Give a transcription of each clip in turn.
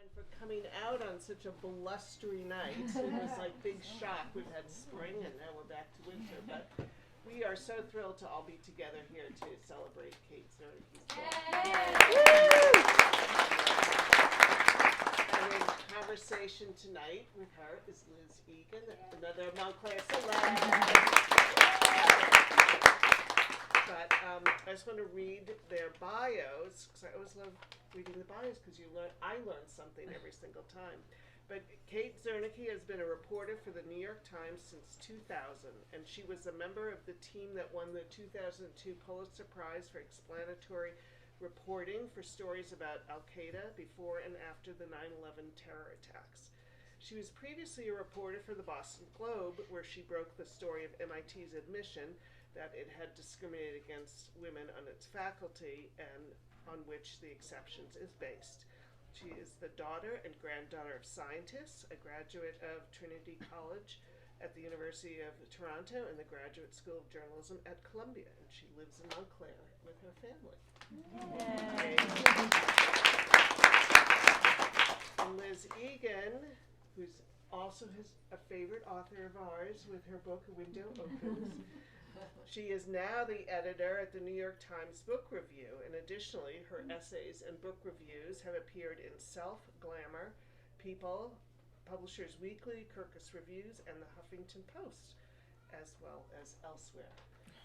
For coming out on such a blustery night. It was like big shock. We've had spring and now we're back to winter. But we are so thrilled to all be together here to celebrate Kate Zernike's book. And in conversation tonight with her is Liz Egan, another Montclair celeb. But I just want to read their bios, because I always love reading the bios, because I learn something every single time. But Kate Zernike has been a reporter for the New York Times since 2000, and she was a member of the team that won the 2002 Pulitzer Prize for explanatory reporting for stories about Al-Qaeda before and after the 9/11 terror attacks. She was previously a reporter for the Boston Globe, where she broke the story of MIT's admission that it had discriminated against women on its faculty and on which the exceptions is based. She is the daughter and granddaughter of scientists, a graduate of Trinity College at the University of Toronto and the Graduate School of Journalism at Columbia, and she lives in Montclair with her family. Yay. And Liz Egan, who's also a favorite author of ours with her book, A Window Opens. She is now the editor at the New York Times Book Review, and additionally, her essays and book reviews have appeared in Self, Glamour, People, Publishers Weekly, Kirkus Reviews, and the Huffington Post, as well as elsewhere.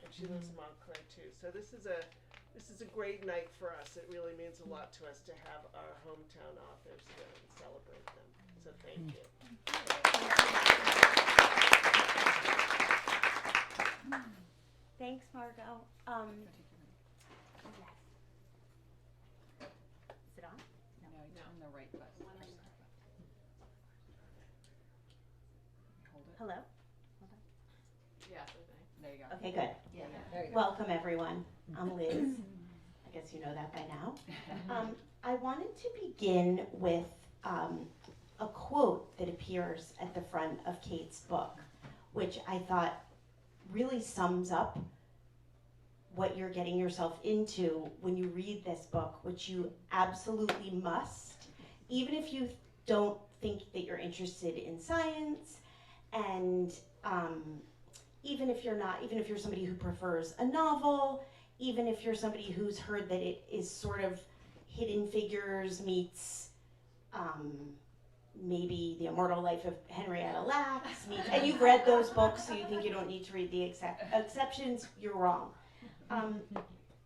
And she lives in Montclair too. So this is a great night for us. It really means a lot to us to have our hometown authors here and celebrate them. So thank you. Thanks, Margot. Yes. Is it on? No, turn the right button. Hold it. Hello? Yeah, there you go. Okay, good. Yeah, there you go. Welcome, everyone. I'm Liz. I guess you know that by now. I wanted to begin with a quote that appears at the front of Kate's book, which I thought really sums up what you're getting yourself into when you read this book, which you absolutely must, even if you don't think that you're interested in science, and even if you're somebody who prefers a novel, even if you're somebody who's heard that it is sort of Hidden Figures meets maybe The Immortal Life of Henrietta Lacks, and you've read those books, so you think you don't need to read the exceptions, you're wrong.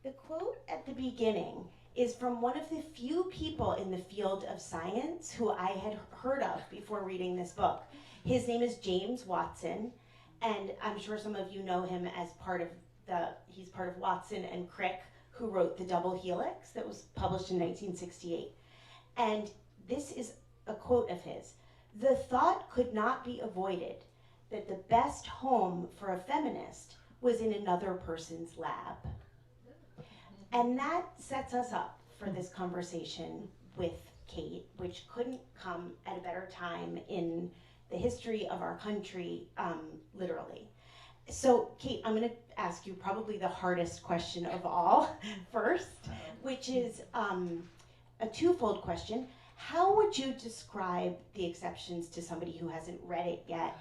The quote at the beginning is from one of the few people in the field of science who I had heard of before reading this book. His name is James Watson, and I'm sure some of you know him as he's part of Watson and Crick, who wrote The Double Helix that was published in 1968. And this is a quote of his: "The thought could not be avoided that the best home for a feminist was in another person's lab." And that sets us up for this conversation with Kate, which couldn't come at a better time in the history of our country, literally. So, Kate, I'm going to ask you probably the hardest question of all first, which is a twofold question. How would you describe The Exceptions to somebody who hasn't read it yet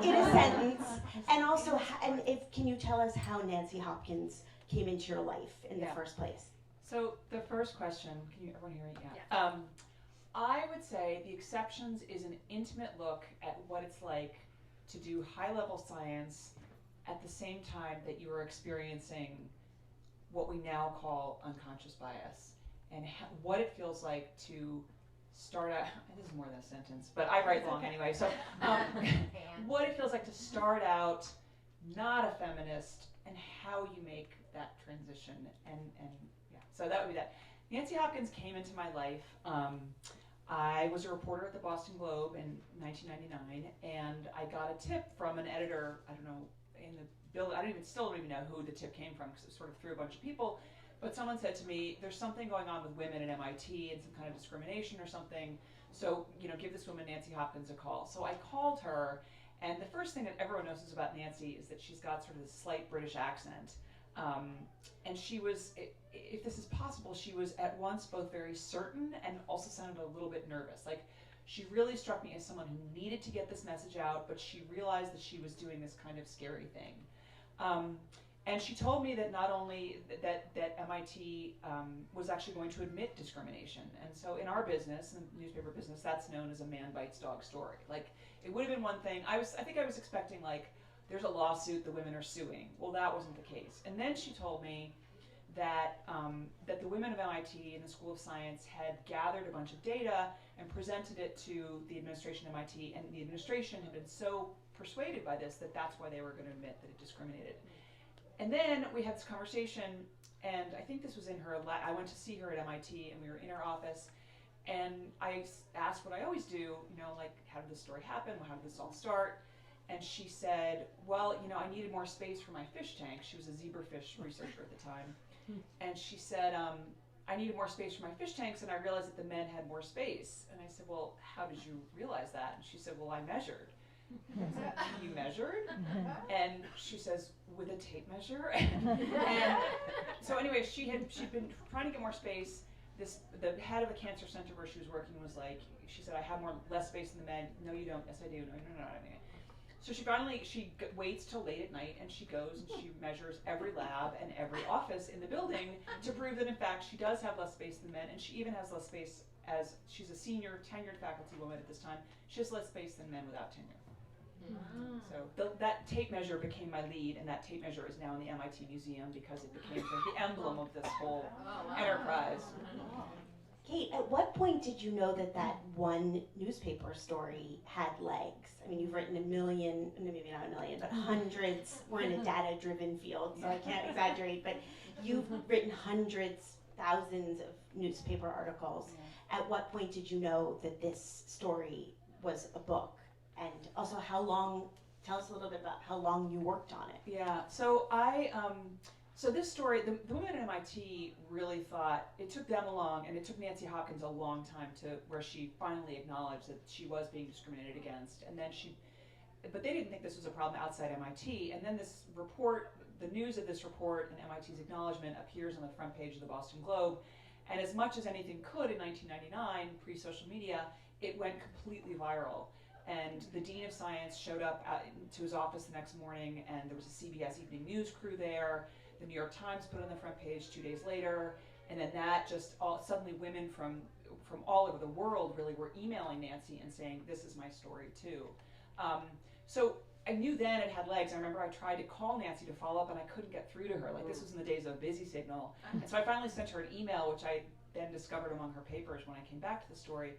in a sentence? And also, can you tell us how Nancy Hopkins came into your life in the first place? So the first question, can you everyone hear it? Yeah. I would say The Exceptions is an intimate look at what it's like to do high-level science at the same time that you are experiencing what we now call unconscious bias, and what it feels like to start out, this is more than a sentence, but I write long anyway, so what it feels like to start out not a feminist, and how you make that transition, and yeah, so that would be that. Nancy Hopkins came into my life. I was a reporter at the Boston Globe in 1999, and I got a tip from an editor, I don't know, in the building, still don't even know who the tip came from, because it was sort of through a bunch of people, but someone said to me, there's something going on with women at MIT and some kind of discrimination or something, so, give this woman Nancy Hopkins a call. So I called her, and the first thing that everyone knows about Nancy is that she's got sort of this slight British accent, And she was, if this is possible, she was at once both very certain and also sounded a little bit nervous. Like, she really struck me as someone who needed to get this message out, but she realized that she was doing this kind of scary thing. And she told me that not only that MIT was actually going to admit discrimination. And so in our business, in the newspaper business, that's known as a man bites dog story. Like, it would have been one thing. I think I was expecting, like, there's a lawsuit, the women are suing. Well, that wasn't the case. And then she told me that that the women of MIT and the School of Science had gathered a bunch of data and presented it to the administration of MIT, and the administration had been so persuaded by this that that's why they were going to admit that it discriminated. And then we had this conversation, and I think this was in her, I went to see her at MIT, and we were in her office, and I asked what I always do, you know, like, how did this story happen? How did this all start? And she said, well, you know, I needed more space for my fish tank. She was a zebrafish researcher at the time. And she said, I needed more space for my fish tanks, and I realized that the men had more space. And I said, well, how did you realize that? And she said, well, I measured. I said, you measured? And she says, with a tape measure? And so anyway, she'd been trying to get more space. The head of a cancer center where she was working was like, she said, I have less space than the men. No, you don't. Yes, I do. No. So she waits till late at night, and she goes and she measures every lab and every office in the building to prove that in fact she does have less space than men, and she even has less space, as she's a senior tenured faculty woman at this time. She has less space than men without tenure. So that tape measure became my lead, and that tape measure is now in the MIT Museum because it became sort of the emblem of this whole enterprise. Kate, at what point did you know that one newspaper story had legs? I mean, you've written a million, maybe not a million, but hundreds. We're in a data-driven field, so I can't exaggerate, but you've written hundreds, thousands of newspaper articles. Yeah. At what point did you know that this story was a book? And also, tell us a little bit about how long you worked on it. Yeah, so so this story, the women at MIT really thought, it took them and it took Nancy Hopkins a long time where she finally acknowledged that she was being discriminated against. And then but they didn't think this was a problem outside MIT. And then this report, the news of this report and MIT's acknowledgement appears on the front page of the Boston Globe. And as much as anything could in 1999, pre-social media, it went completely viral. And the dean of science showed up to his office the next morning, and there was a CBS Evening News crew there. The New York Times put it on the front page 2 days later, and then that suddenly women from all over the world really were emailing Nancy and saying, this is my story too. So I knew then it had legs. I remember I tried to call Nancy to follow up, and I couldn't get through to her. Like, this was in the days of Busy Signal. And so I finally sent her an email, which I then discovered among her papers when I came back to the story.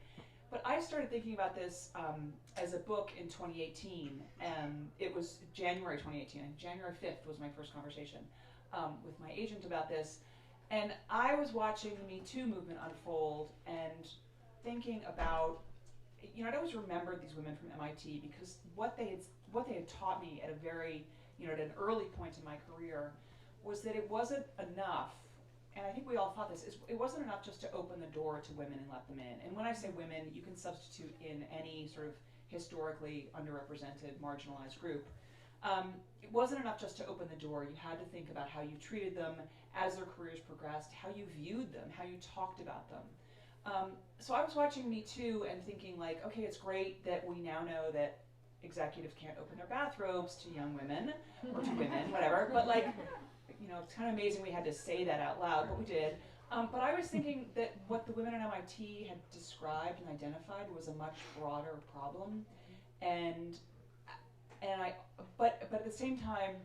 But I started thinking about this as a book in 2018, and it was January 2018. January 5th was my first conversation with my agent about this. And I was watching the Me Too movement unfold and thinking about, you know, I'd always remembered these women from MIT because what they had taught me at a very, you know, at an early point in my career was that it wasn't enough. And I think we all thought this, it wasn't enough just to open the door to women and let them in. And when I say women, you can substitute in any sort of historically underrepresented, marginalized group. It wasn't enough just to open the door. You had to think about how you treated them as their careers progressed, how you viewed them, how you talked about them. So I was watching Me Too and thinking, like, okay, it's great that we now know that executives can't open their bathrobes to young women, or to women, whatever, but like, you know, it's kind of amazing we had to say that out loud, but we did. But I was thinking that what the women at MIT had described and identified was a much broader problem, but at the same time,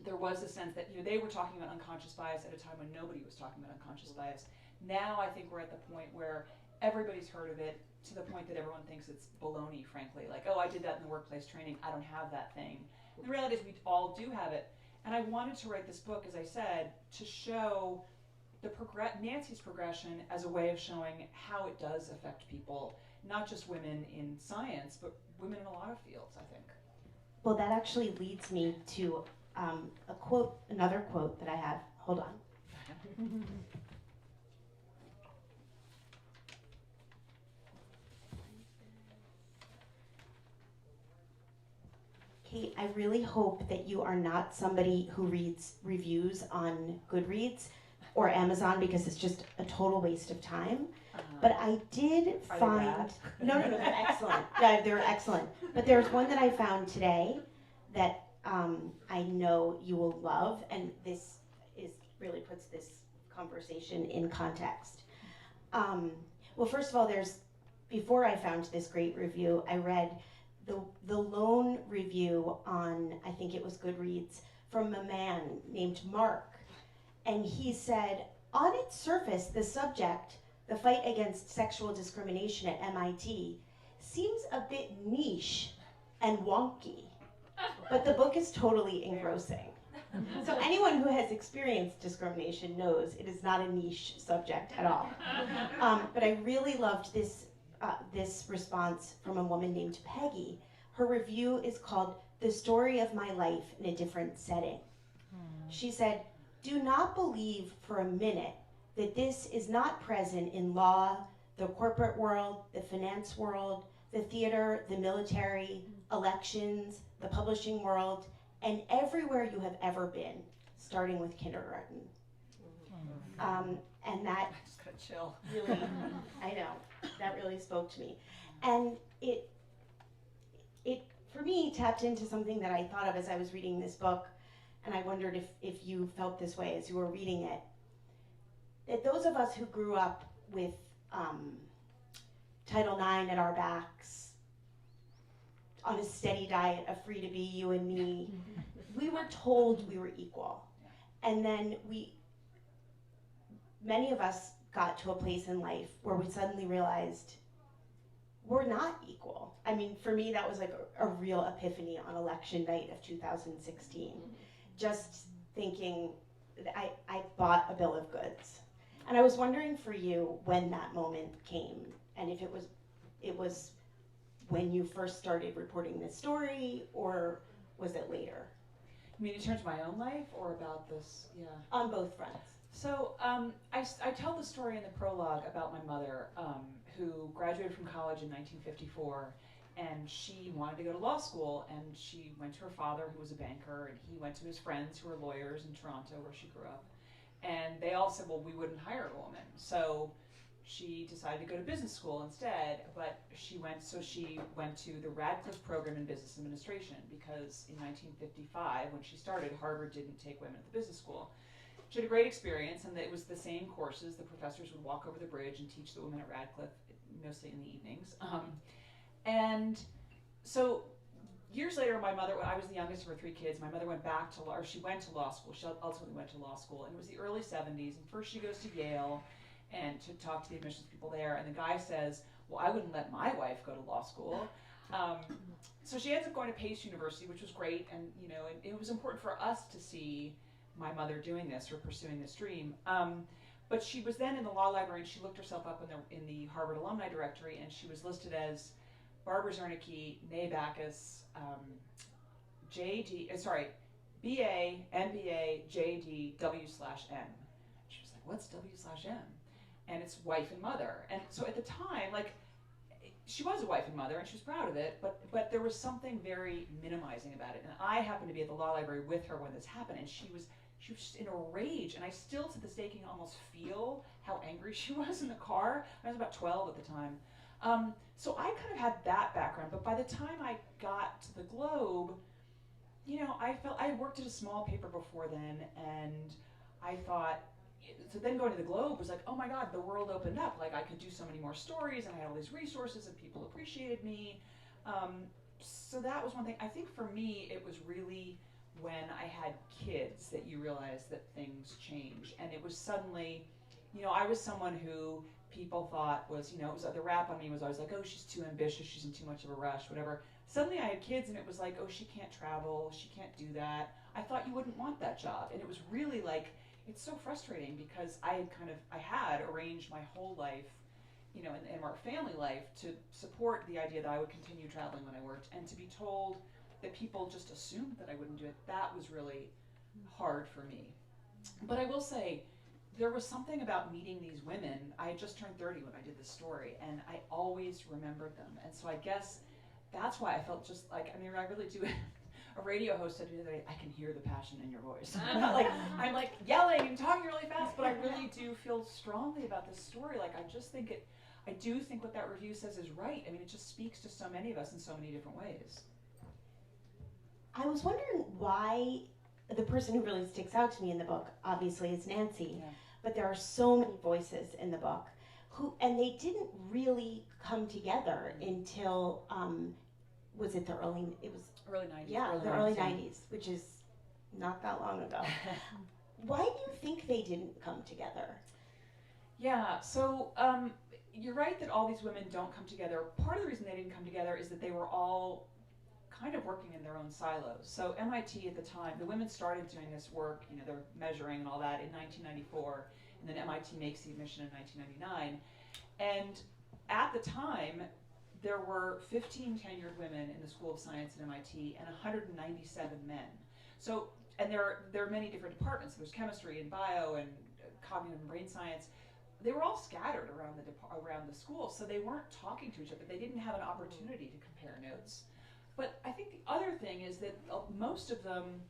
there was a sense that, you know, they were talking about unconscious bias at a time when nobody was talking about unconscious bias. Now I think we're at the point where everybody's heard of it, to the point that everyone thinks it's baloney, frankly. Like, oh, I did that in the workplace training, I don't have that thing. And the reality is we all do have it. And I wanted to write this book, as I said, to show Nancy's progression as a way of showing how it does affect people, not just women in science, but women in a lot of fields, I think. Well, that actually leads me to another quote that I have. Hold on. Kate, I really hope that you are not somebody who reads reviews on Goodreads or Amazon, because it's just a total waste of time. But I did Are they find, bad? no, they're excellent. Yeah, they're excellent. But there's one that I found today that I know you will love, and this really puts this conversation in context. Well, first of all, before I found this great review, I read the lone review on, I think it was Goodreads, from a man named Mark. And he said, on its surface, the subject, the fight against sexual discrimination at MIT, seems a bit niche and wonky, but the book is totally engrossing. So anyone who has experienced discrimination knows it is not a niche subject at all. But I really loved this response from a woman named Peggy. Her review is called "The Story of My Life in a Different Setting." She said, "Do not believe for a minute that this is not present in law, the corporate world, the finance world, the theater, the military, elections, the publishing world, and everywhere you have ever been, starting with kindergarten." And that I just got a chill. really, I know, that really spoke to me. And it for me tapped into something that I thought of as I was reading this book, and I wondered if you felt this way as you were reading it. That those of us who grew up with Title IX at our backs, on a steady diet of free to be you and me, we were told we were equal. And then many of us got to a place in life where we suddenly realized we're not equal. I mean, for me, that was like a real epiphany on election night of 2016. Just thinking, I bought a bill of goods. And I was wondering for you when that moment came, and if it was when you first started reporting this story, or was it later? You mean in terms of my own life or about this? Yeah. On both fronts. So I tell the story in the prologue about my mother, who graduated from college in 1954, and she wanted to go to law school, and she went to her father, who was a banker, and he went to his friends who were lawyers in Toronto, where she grew up. And they all said, well, we wouldn't hire a woman. So she decided to go to business school instead, but she went to the Radcliffe program in business administration, because in 1955, when she started, Harvard didn't take women at the business school. She had a great experience, and it was the same courses. The professors would walk over the bridge and teach the women at Radcliffe, mostly in the evenings. And so years later, my mother, when I was the youngest of her three kids, my mother went back to law, or she went to law school. She ultimately went to law school, and it was the early 70s, and first she goes to Yale and to talk to the admissions people there, and the guy says, well, I wouldn't let my wife go to law school. So she ends up going to Pace University, which was great, and it was important for us to see my mother doing this or pursuing this dream. But she was then in the law library, and she looked herself up in the Harvard alumni directory, and she was listed as Barbara Zernike, née Bacchus, BA, MBA, JD, W/M. She was like, what's W/M? And it's wife and mother. And so at the time, she was a wife and mother, and she was proud of it, but there was something very minimizing about it. And I happened to be at the law library with her when this happened, and she was just in a rage. And I still, to this day, can almost feel how angry she was in the car. I was about 12 at the time. So I kind of had that background, but by the time I got to the Globe, I had worked at a small paper before then, and I thought, so then going to the Globe was like, oh my God, the world opened up. Like, I could do so many more stories, and I had all these resources, and people appreciated me. So that was one thing. I think for me, it was really when I had kids that you realize that things change. And it was suddenly, I was someone who people thought was, it was the rap on me was always like, oh, she's too ambitious, she's in too much of a rush, whatever. Suddenly I had kids, and it was like, oh, she can't travel, she can't do that. I thought you wouldn't want that job. And it was really like, it's so frustrating, because I had arranged my whole life, and our family life to support the idea that I would continue traveling when I worked, and to be told that people just assumed that I wouldn't do it, that was really hard for me. But I will say, there was something about meeting these women. I had just turned 30 when I did this story, and I always remembered them. And so I guess that's why I felt just like, I really do a radio host said to me the other day, I can hear the passion in your voice. I'm like yelling and talking really fast, but I really do feel strongly about this story. Like, I do think what that review says is right. I mean, it just speaks to so many of us in so many different ways. I was wondering why the person who really sticks out to me in the book, obviously, is Nancy, but there are so many voices in the book and they didn't really come together until, was it the early 90s? Yeah, the early 90s, which is not that long ago. Why do you think they didn't come together? Yeah, so you're right that all these women don't come together. Part of the reason they didn't come together is that they were all kind of working in their own silos. So MIT at the time, the women started doing this work, they're measuring and all that in 1994, and then MIT makes the admission in 1999. And at the time, there were 15 tenured women in the School of Science at MIT and 197 men. So, and there are many different departments. There's chemistry and bio and cognitive and brain science. They were all scattered around the school, so they weren't talking to each other. They didn't have an opportunity to compare notes. But I think the other thing is that most of them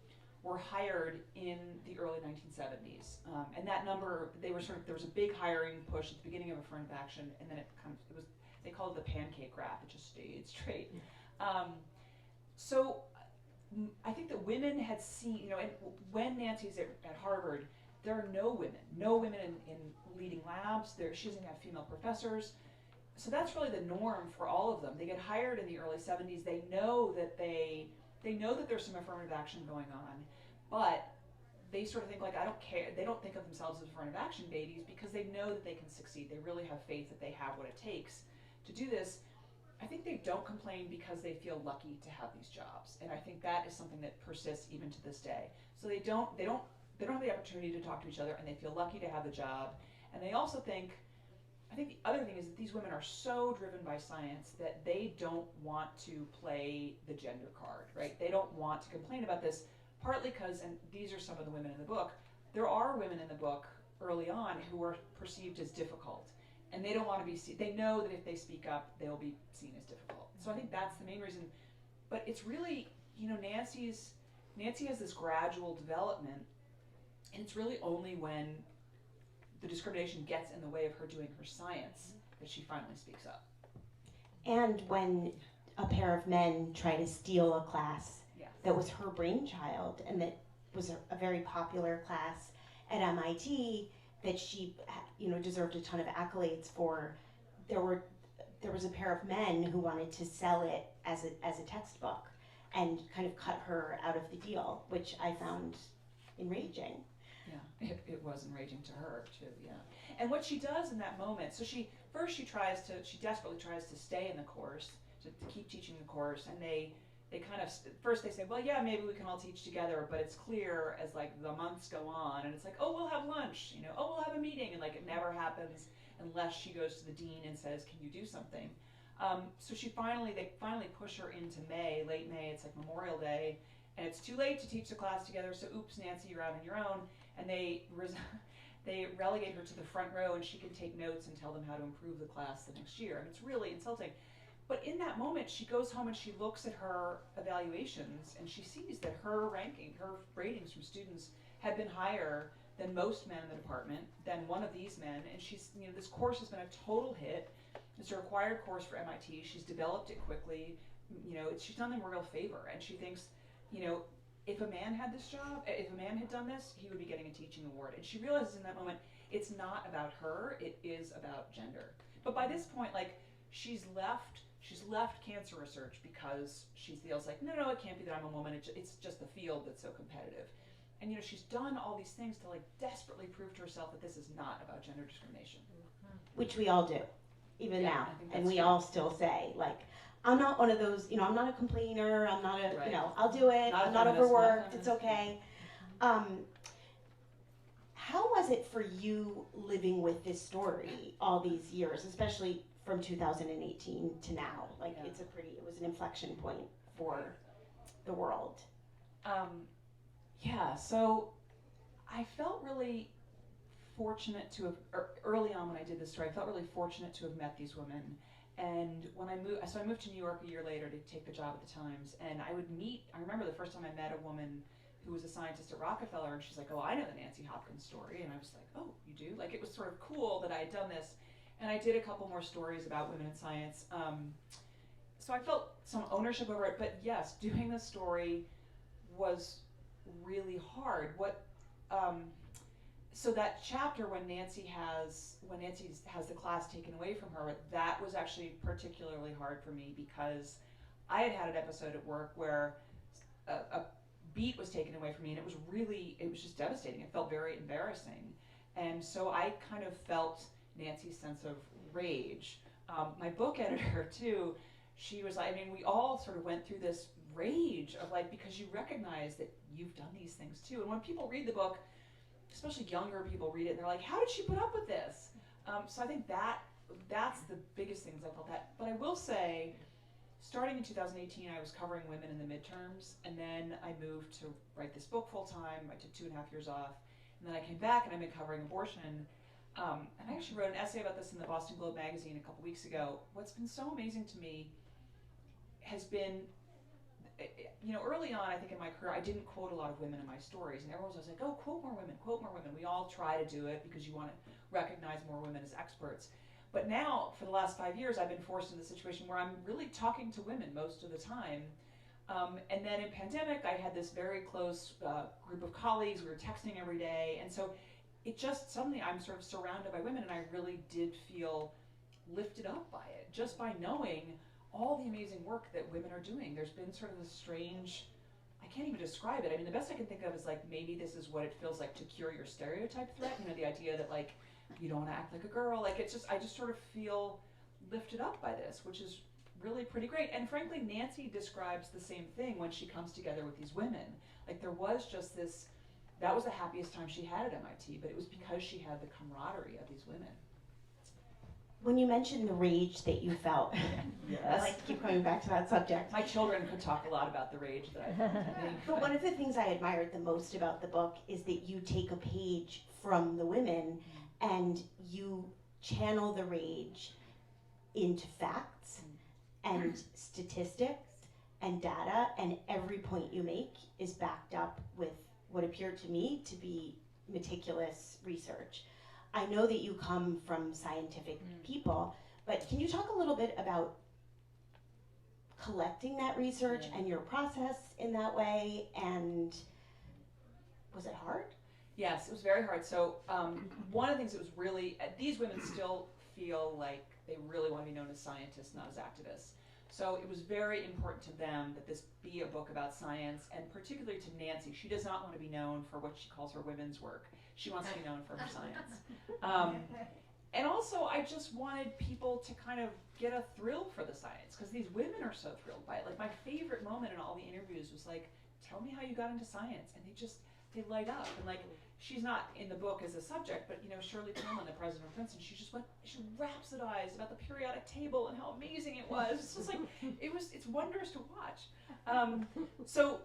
were hired in the early 1970s, and that number, there was a big hiring push at the beginning of affirmative action, and then they called it the pancake graph. It just stayed straight. So I think that women had seen, and when Nancy's at Harvard, there are no women in leading labs. She doesn't have female professors. So that's really the norm for all of them. They get hired in the early 70s. They know that there's some affirmative action going on, but they sort of think like, I don't care. They don't think of themselves as affirmative action babies because they know that they can succeed. They really have faith that they have what it takes to do this. I think they don't complain because they feel lucky to have these jobs, and I think that is something that persists even to this day. So they don't have the opportunity to talk to each other, and they feel lucky to have the job. And they also think, I think the other thing is that these women are so driven by science that they don't want to play the gender card, right? They don't want to complain about this, partly because, and these are some of the women in the book, there are women in the book early on who are perceived as difficult. And they don't want to be seen. They know that if they speak up, they'll be seen as difficult. So I think that's the main reason. But it's really, Nancy has this gradual development, and it's really only when the discrimination gets in the way of her doing her science that she finally speaks up. And when a pair of men try to steal a class that was her brainchild and that was a very popular class at MIT that she, deserved a ton of accolades for, there was a pair of men who wanted to sell it as a textbook and kind of cut her out of the deal, which I found enraging. Yeah, it was enraging to her too. Yeah, and what she does in that moment, so she desperately tries to stay in the course, to keep teaching the course, and they kind of first they say, well, yeah, maybe we can all teach together, but it's clear as like the months go on, and it's like, oh, we'll have lunch, oh, we'll have a meeting, and like it never happens unless she goes to the dean and says, can you do something? So they finally push her into May, late May. It's like Memorial Day, and it's too late to teach the class together. So oops, Nancy, you're out on your own. And they relegate her to the front row, and she can take notes and tell them how to improve the class the next year. And it's really insulting. But in that moment, she goes home and she looks at her evaluations, and she sees that her ratings from students had been higher than most men in the department, than one of these men. And she's, this course has been a total hit. It's a required course for MIT. She's developed it quickly. She's done them a real favor. And she thinks, if a man had this job, if a man had done this, he would be getting a teaching award. And she realizes in that moment, it's not about her, it is about gender. But by this point, like, she's left cancer research because she feels like, no, it can't be that I'm a woman, it's just the field that's so competitive. And she's done all these things to like desperately prove to herself that this is not about gender discrimination. Which we all do, even now. And we true. all still say, like, I'm not one of those, I'm not a complainer, I'm not a, Right. I'll do it, I'm not overworked, it's okay. Mm-hmm. How was it for you living with this story all these years, especially from 2018 to now? Like, Yeah. it was an inflection point for the world. So I felt really fortunate to have, early on when I did this story, I felt really fortunate to have met these women And when I moved to New York a year later to take the job at the Times, and I remember the first time I met a woman who was a scientist at Rockefeller, and she's like, oh, I know the Nancy Hopkins story. And I was like, oh, you do? Like, it was sort of cool that I had done this. And I did a couple more stories about women in science. So I felt some ownership over it. But yes, doing the story was really hard. So that chapter when Nancy has the class taken away from her, that was actually particularly hard for me because I had an episode at work where a beat was taken away from me, and it was just devastating. It felt very embarrassing. And so I kind of felt Nancy's sense of rage. My book editor too, she was like, I mean, we all sort of went through this rage of like, because you recognize that you've done these things too. And when people read the book, especially younger people read it, and they're like, how did she put up with this? So I think that's the biggest things I felt that. But I will say, starting in 2018, I was covering women in the midterms, and then I moved to write this book full time. I took 2.5 years off, and then I came back and I've been covering abortion. And I actually wrote an essay about this in the Boston Globe magazine a couple weeks ago. What's been so amazing to me has been, early on, I think in my career, I didn't quote a lot of women in my stories, and everyone was like, oh, quote more women, quote more women. We all try to do it because you want to recognize more women as experts. But now, for the last 5 years, I've been forced into a situation where I'm really talking to women most of the time. And then in pandemic, I had this very close group of colleagues. We were texting every day. And so it just, suddenly I'm sort of surrounded by women, and I really did feel lifted up by it, just by knowing all the amazing work that women are doing. There's been sort of this strange, I can't even describe it. I mean, the best I can think of is like, maybe this is what it feels like to cure your stereotype threat. The idea that like, you don't want to act like a girl. Like, I just sort of feel lifted up by this, which is really pretty great. And frankly, Nancy describes the same thing when she comes together with these women. Like, there was just this, that was the happiest time she had at MIT, but it was because she had the camaraderie of these women. When you mentioned the rage that you felt, Yes. I like to keep coming back to that subject. My children could talk a lot about the rage that I felt. But one of the things I admired the most about the book is that you take a page from the women and you channel the rage into facts and statistics and data, and every point you make is backed up with what appeared to me to be meticulous research. I know that you come from scientific people, but can you talk a little bit about collecting that research and your process in that way, and was it hard? Yes, it was very hard. So one of the things that was really, these women still feel like they really want to be known as scientists, not as activists. So it was very important to them that this be a book about science, and particularly to Nancy. She does not want to be known for what she calls her women's work. She wants to be known for her science. And also, I just wanted people to kind of get a thrill for the science, because these women are so thrilled by it. Like, my favorite moment in all the interviews was like, tell me how you got into science. And they light up. And like, she's not in the book as a subject, but Shirley Tilghman, the president of Princeton, she rhapsodized about the periodic table and how amazing it was. It's just like, it's wondrous to watch. So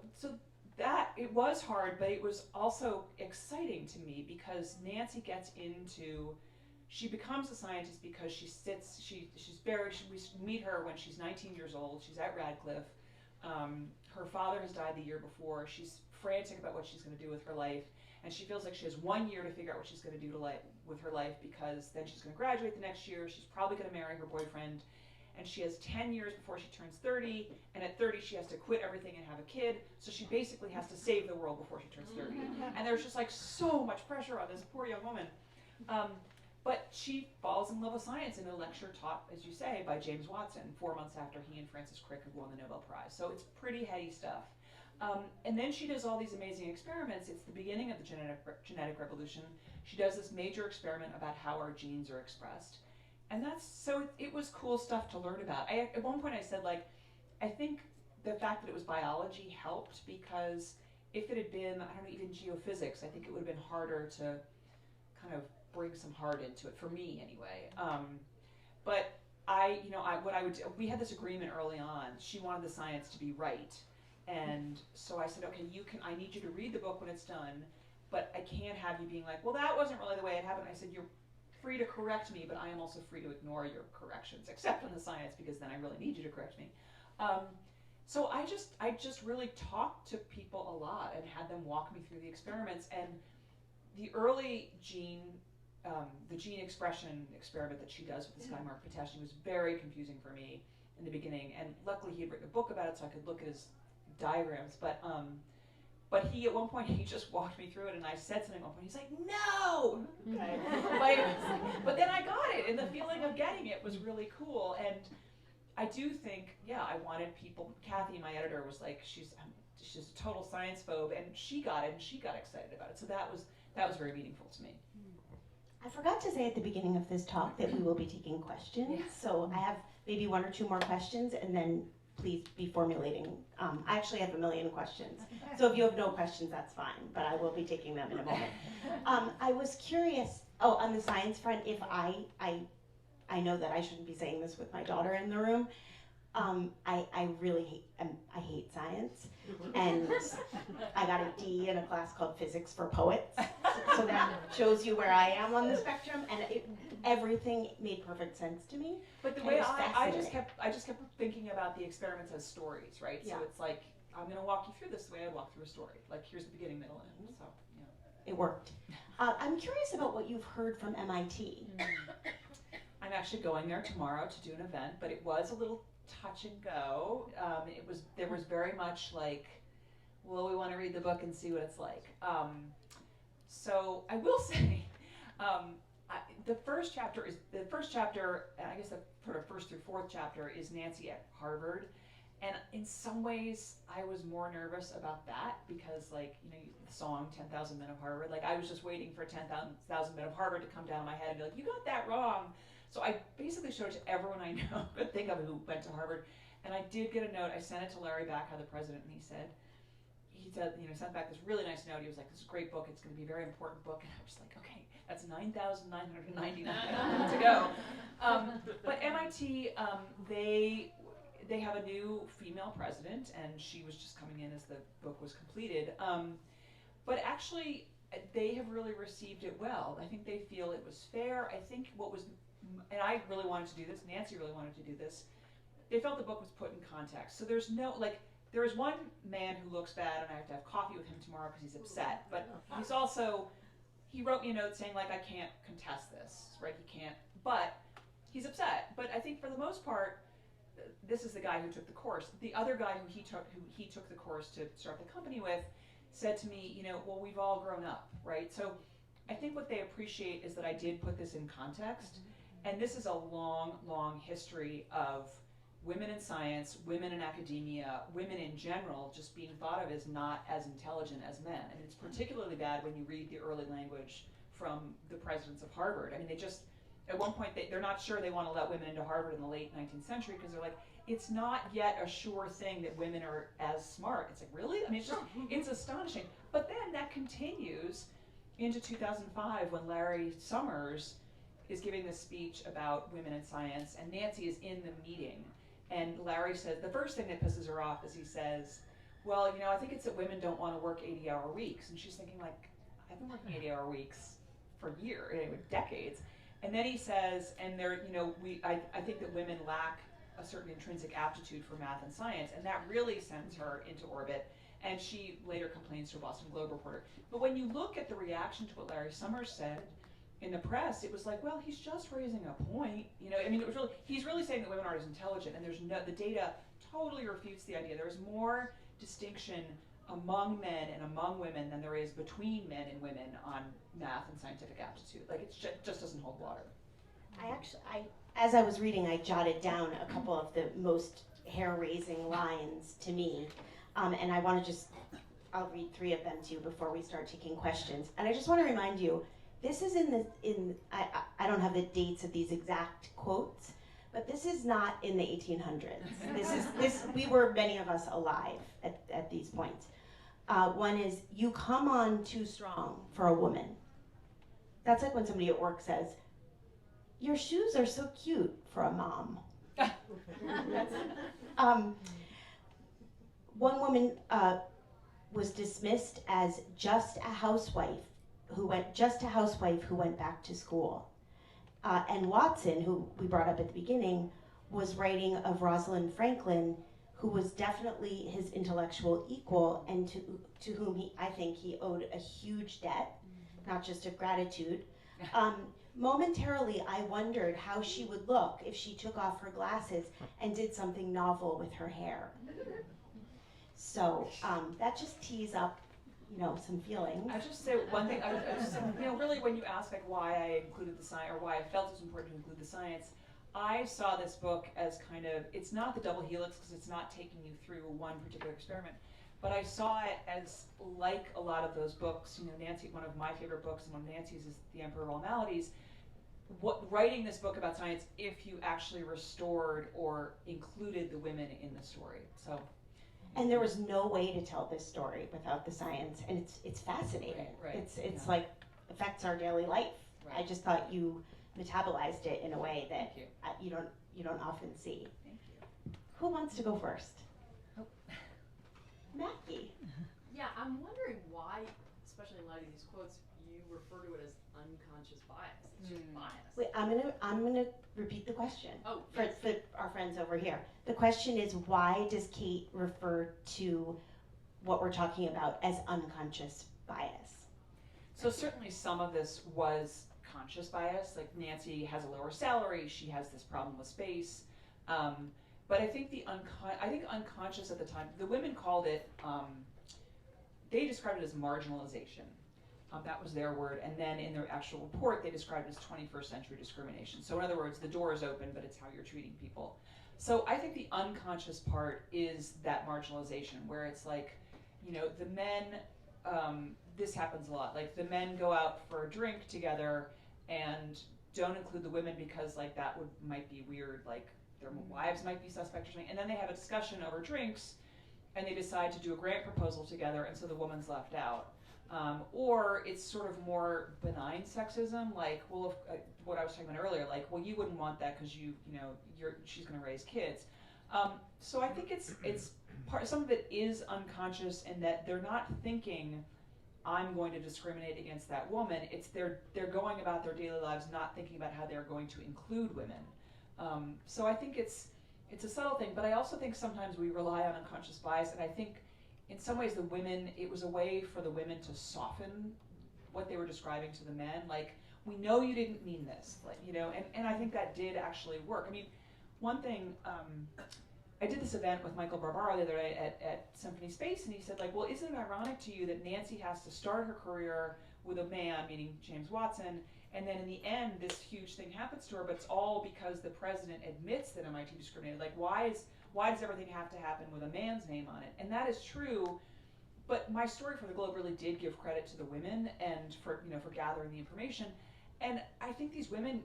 that, it was hard, but it was also exciting to me, because Nancy she becomes a scientist because we meet her when she's 19 years old. She's at Radcliffe. Her father has died the year before. She's frantic about what she's going to do with her life, and she feels like she has 1 year to figure out what she's going to do with her life, because then she's going to graduate the next year. She's probably going to marry her boyfriend, and she has 10 years before she turns 30, and at 30 she has to quit everything and have a kid, so she basically has to save the world before she turns 30. And there's just like so much pressure on this poor young woman. But she falls in love with science in a lecture taught, as you say, by James Watson 4 months after he and Francis Crick have won the Nobel Prize. So it's pretty heady stuff. And then she does all these amazing experiments. It's the beginning of the genetic revolution. She does this major experiment about how our genes are expressed. And it was cool stuff to learn about. At one point I said, like, I think the fact that it was biology helped, because if it had been, I don't know, even geophysics, I think it would have been harder to kind of bring some heart into it, for me anyway. But we had this agreement early on. She wanted the science to be right. And so I said, okay, I need you to read the book when it's done, but I can't have you being like, well, that wasn't really the way it happened. I said, you're free to correct me, but I am also free to ignore your corrections, except in the science, because then I really need you to correct me. So I just really talked to people a lot and had them walk me through the experiments. And the early the gene expression experiment that she does with this guy Mark Potashny was very confusing for me in the beginning. And luckily he had written a book about it, so I could look at his diagrams. But he, at one point, he just walked me through it, and I said something at one point. He's like, no! Okay. But then I got it, and the feeling of getting it was really cool. And I do think, I wanted people, Kathy, my editor, was like, she's a total science phobe, and she got it, and she got excited about it. So that was very meaningful to me. I forgot to say at the beginning of this talk that we will be taking questions. Yeah. So I have maybe 1 or 2 more questions, and then please be formulating. I actually have a million questions. So if you have no questions, that's fine, but I will be taking them in a moment. I was curious, on the science front, if I know that I shouldn't be saying this with my daughter in the room. I really hate science, and I got a D in a class called Physics for Poets, so that shows you where I am on the spectrum, and everything made perfect sense to me. But the way I just kept thinking about the experiments as stories, right? Yeah. So it's like, I'm going to walk you through this the way I walk through a story. Like, here's the beginning, middle, and end. So, It worked. I'm curious about what you've heard from MIT. I'm actually going there tomorrow to do an event, but it was a little touch and go. There was very much like, well, we want to read the book and see what it's like. So I will say, the first chapter, and I guess the sort of first through fourth chapter is Nancy at Harvard. And in some ways, I was more nervous about that because, like, the song 10,000 Men of Harvard, like, I was just waiting for 10,000 Men of Harvard to come down on my head and be like, you got that wrong. So I basically showed it to everyone I know, could think of, who went to Harvard. And I did get a note. I sent it to Larry Bacow, the president, and he said, sent back this really nice note. He was like, this is a great book. It's going to be a very important book. And I was like, okay, that's 9,999 to go. But MIT, they have a new female president, and she was just coming in as the book was completed. But actually, they have really received it well. I think they feel it was fair. I think and I really wanted to do this, Nancy really wanted to do this, they felt the book was put in context. So there's no, there is one man who looks bad, and I have to have coffee with him tomorrow because he's upset. But he wrote me a note saying, like, I can't contest this, right? He can't, but he's upset. But I think for the most part, this is the guy who took the course. The other guy who he took the course to start the company with said to me, well, we've all grown up, right? So I think what they appreciate is that I did put this in context. And this is a long, long history of women in science, women in academia, women in general just being thought of as not as intelligent as men. And it's particularly bad when you read the early language from the presidents of Harvard. I mean, they just, at one point, they're not sure they want to let women into Harvard in the late 19th century because they're like, it's not yet a sure thing that women are as smart. It's like, really? I mean, it's astonishing. But then that continues into 2005 when Larry Summers is giving this speech about women in science, and Nancy is in the meeting. And Larry says, the first thing that pisses her off is he says, well, I think it's that women don't want to work 80-hour weeks. And she's thinking, like, I've been working 80-hour weeks for years, decades. And then he says, and I think that women lack a certain intrinsic aptitude for math and science, and that really sends her into orbit. And she later complains to a Boston Globe reporter. But when you look at the reaction to what Larry Summers said in the press, it was like, well, he's just raising a point. He's really saying that women aren't as intelligent, and the data totally refutes the idea. There's more distinction among men and among women than there is between men and women on math and scientific aptitude. Like, it just doesn't hold water. As I was reading, I jotted down a couple of the most hair-raising lines to me, and I'll read 3 of them to you before we start taking questions. And I just want to remind you, this is I don't have the dates of these exact quotes, but this is not in the 1800s. We were, many of us, alive at these points. One is, you come on too strong for a woman. That's like when somebody at work says, your shoes are so cute for a mom. One woman was dismissed as just a housewife who went back to school. And Watson, who we brought up at the beginning, was writing of Rosalind Franklin, who was definitely his intellectual equal, and to whom I think he owed a huge debt, not just of gratitude. Momentarily, I wondered how she would look if she took off her glasses and did something novel with her hair. So that just tees up, some feelings. I just say one thing. I just, really, when you ask like why I included the science or why I felt it was important to include the science, I saw this book as kind of, it's not the double helix because it's not taking you through one particular experiment, but I saw it as like a lot of those books. Nancy, one of my favorite books, and one of Nancy's is The Emperor of All Maladies. Writing this book about science, if you actually restored or included the women in the story. So. And there was no way to tell this story without the science, and it's fascinating. Right. It's like affects our daily life. Right. I just thought you metabolized it in a way that Thank you don't often see. Thank you. Who wants to go first? Oh. Mackie. Yeah, I'm wondering why, especially in light of these quotes, you refer to it as unconscious bias. It's just bias. Wait, I'm gonna repeat the question. Oh, For our friends over here. The question is, why does Kate refer to what we're talking about as unconscious bias? So certainly some of this was conscious bias. Like Nancy has a lower salary, she has this problem with space. But I think unconscious at the time, the women called it, they described it as marginalization. That was their word. And then in their actual report, they described it as 21st century discrimination. So in other words, the door is open, but it's how you're treating people. So I think the unconscious part is that marginalization, where it's like, the men, this happens a lot. Like the men go out for a drink together and don't include the women because like that might be weird, like their wives might be suspect or something. And then they have a discussion over drinks and they decide to do a grant proposal together, and so the woman's left out. Or it's sort of more benign sexism, like, well, what I was talking about earlier, like, well, you wouldn't want that because she's going to raise kids. So I think it's some of it is unconscious in that they're not thinking, I'm going to discriminate against that woman. It's they're going about their daily lives not thinking about how they're going to include women. So I think it's a subtle thing, but I also think sometimes we rely on unconscious bias, and I think in some ways it was a way for the women to soften what they were describing to the men. Like, we know you didn't mean this, like, and I think that did actually work. I mean, one thing, I did this event with Michael Barbaro the other day at Symphony Space, and he said, like, well, isn't it ironic to you that Nancy has to start her career with a man, meaning James Watson, and then in the end, this huge thing happens to her, but it's all because the president admits that MIT discriminated. Like, why does everything have to happen with a man's name on it? And that is true, but my story for the Globe really did give credit to the women and for gathering the information. And I think these women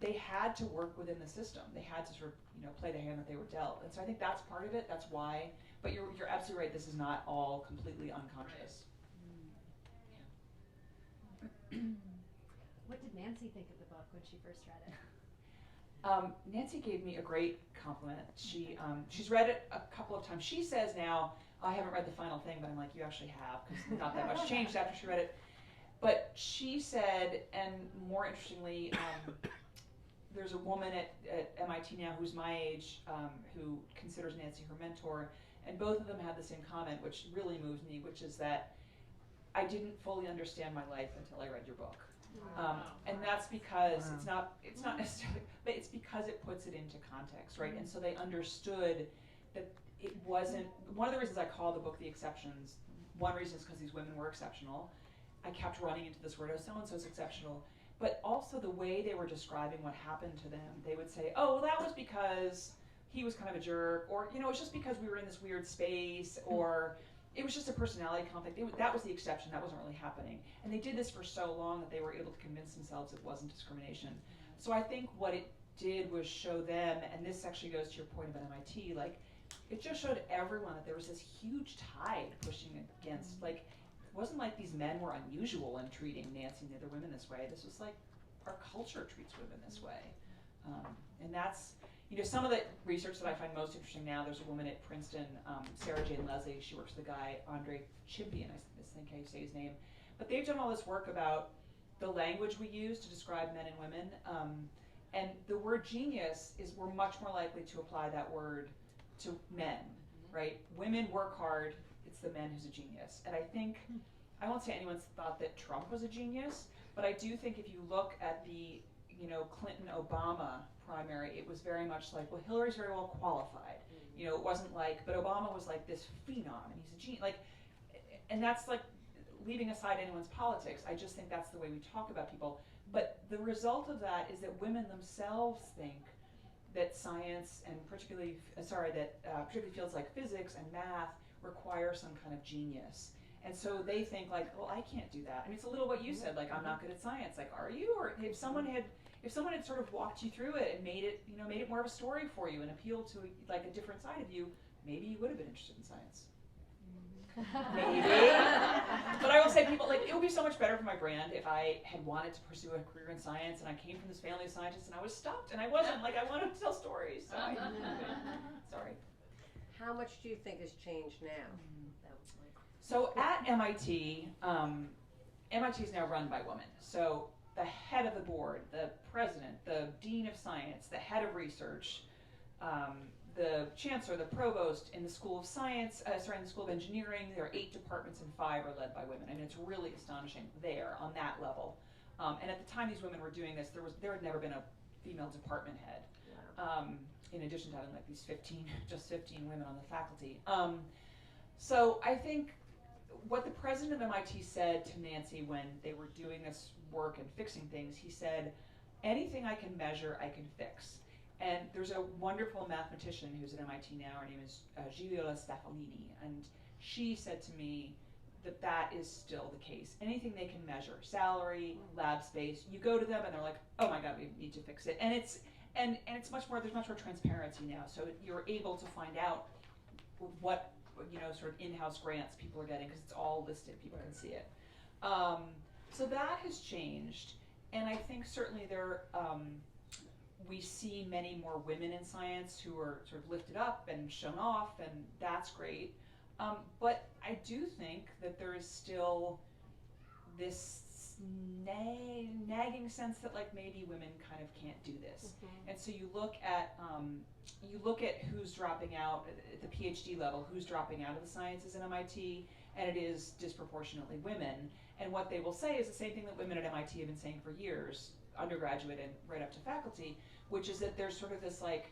they had to work within the system. They had to sort of play the hand that they were dealt. And so I think that's part of it. That's why. But you're absolutely right. This is not all completely unconscious. What did Nancy think of the book when she first read it? Nancy gave me a great compliment. She's read it a couple of times. She says now, I haven't read the final thing, but I'm like, you actually have, because not that much changed after she read it. But she said, and more interestingly, there's a woman at MIT now who's my age, who considers Nancy her mentor, and both of them had the same comment, which really moves me, which is that I didn't fully understand my life until I read your book. And that's because it's not necessarily, but it's because it puts it into context, right? And so they understood that it wasn't, one of the reasons I call the book The Exceptions, one reason is because these women were exceptional. I kept running into this word, oh, so-and-so's exceptional. But also the way they were describing what happened to them, they would say, oh, well, that was because he was kind of a jerk, or, it's just because we were in this weird space, or it was just a personality conflict. That was the exception. That wasn't really happening. And they did this for so long that they were able to convince themselves it wasn't discrimination. So I think what it did was show them, and this actually goes to your point about MIT, like, it just showed everyone that there was this huge tide pushing against, like, it wasn't like these men were unusual in treating Nancy and the other women this way. This was like, our culture treats women this way. And that's, some of the research that I find most interesting now, there's a woman at Princeton, Sarah Jane Leslie, she works with a guy, Andre Chimpian, I think how you say his name. But they've done all this work about the language we use to describe men and women. And the word genius we're much more likely to apply that word to men, right? Women work hard, it's the men who's a genius. And I think, I won't say anyone's thought that Trump was a genius, but I do think if you look at the, Clinton-Obama primary, it was very much like, well, Hillary's very well qualified. It wasn't like, but Obama was like this phenom, and he's a genius, and that's like, leaving aside anyone's politics, I just think that's the way we talk about people. But the result of that is that women themselves think that science, and particularly fields like physics and math require some kind of genius. And so they think like, well, I can't do that. I mean, it's a little what you said, like, I'm not good at science. Like, are you? Or if someone had sort of walked you through it and made it more of a story for you and appealed to like a different side of you, maybe you would have been interested in science. Maybe. But I will say, people, like, it would be so much better for my brand if I had wanted to pursue a career in science and I came from this family of scientists and I was stopped and I wasn't. Like, I wanted to tell stories. So sorry. How much do you think has changed now? So at MIT, MIT is now run by women. So the head of the board, the president, the dean of science, the head of research, the chancellor, the provost in the School of Science, in the School of Engineering, there are 8 departments and 5 are led by women. I mean, it's really astonishing there on that level. And at the time these women were doing this, there had never been a female department head. Wow. In addition to having like these 15 women on the faculty. So I think what the president of MIT said to Nancy when they were doing this work and fixing things, he said, anything I can measure, I can fix. And there's a wonderful mathematician who's at MIT now, her name is Giuliola Stefanini, and she said to me that is still the case. Anything they can measure, salary, lab space, you go to them and they're like, oh my God, we need to fix it. And it's much more, there's much more transparency now, so you're able to find out what, sort of in-house grants people are getting, because it's all listed, people can see it. So that has changed, and I think certainly we see many more women in science who are sort of lifted up and shown off, and that's great. But I do think that there is still this nagging sense that like maybe women kind of can't do this. And so you look at who's dropping out at the PhD level, who's dropping out of the sciences at MIT, and it is disproportionately women. And what they will say is the same thing that women at MIT have been saying for years, undergraduate and right up to faculty, which is that there's sort of this like,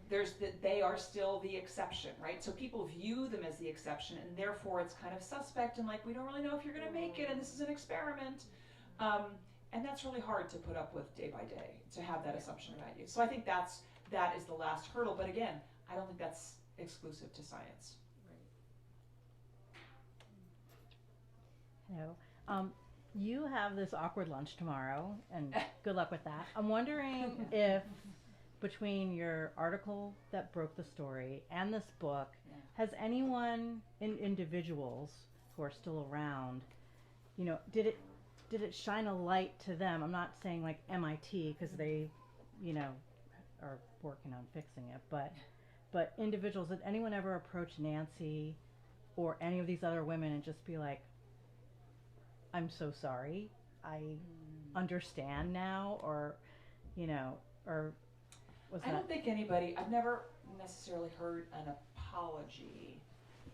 that they are still the exception, right? So people view them as the exception, and therefore it's kind of suspect and like, we don't really know if you're going to make it, and this is an experiment. And that's really hard to put up with day by day, to have that assumption about you. So I think that is the last hurdle, but again, I don't think that's exclusive to science. Hello. You have this awkward lunch tomorrow, and good luck with that. I'm wondering if between your article that broke the story and this book, has anyone, individuals who are still around, did it shine a light to them? I'm not saying like MIT, because they, are working on fixing it, but individuals, did anyone ever approach Nancy or any of these other women and just be like, I'm so sorry, I understand now, or was that? I don't think anybody, I've never necessarily heard an apology.